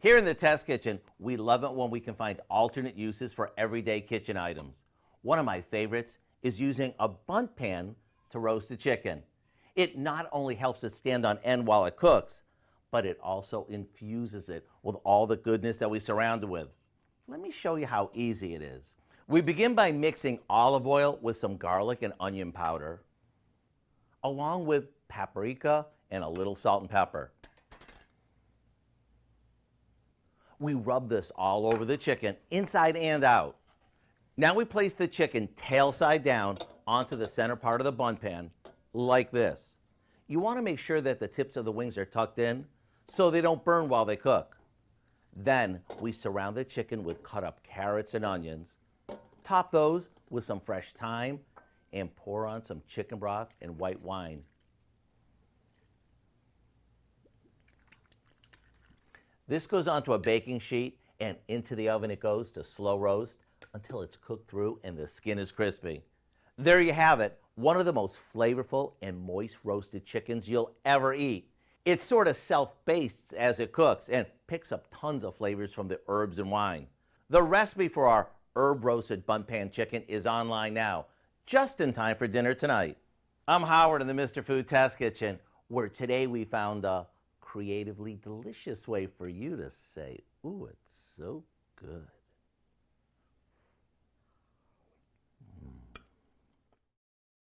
Here in the test kitchen, we love it when we can find alternate uses for everyday kitchen items. One of my favorites is using a Bundt pan to roast a chicken. It not only helps it stand on end while it cooks, but it also infuses it with all the goodness that we surround it with. Let me show you how easy it is. We begin by mixing olive oil with some garlic and onion powder, along with paprika and a little salt and pepper. We rub this all over the chicken, inside and out. Now we place the chicken tail side down onto the center part of the Bundt pan, like this. You want to make sure that the tips of the wings are tucked in so they don't burn while they cook. Then we surround the chicken with cut up carrots and onions, top those with some fresh thyme, and pour on some chicken broth and white wine. This goes onto a baking sheet and into the oven it goes to slow roast until it's cooked through and the skin is crispy. There you have it, one of the most flavorful and moist roasted chickens you'll ever eat. It sort of self-bastes as it cooks and picks up tons of flavors from the herbs and wine. The recipe for our herb roasted Bundt pan chicken is online now, just in time for dinner tonight. I'm Howard in the Mr. Food Test Kitchen, where today we found a creatively delicious way for you to say, "Ooh, it's so good."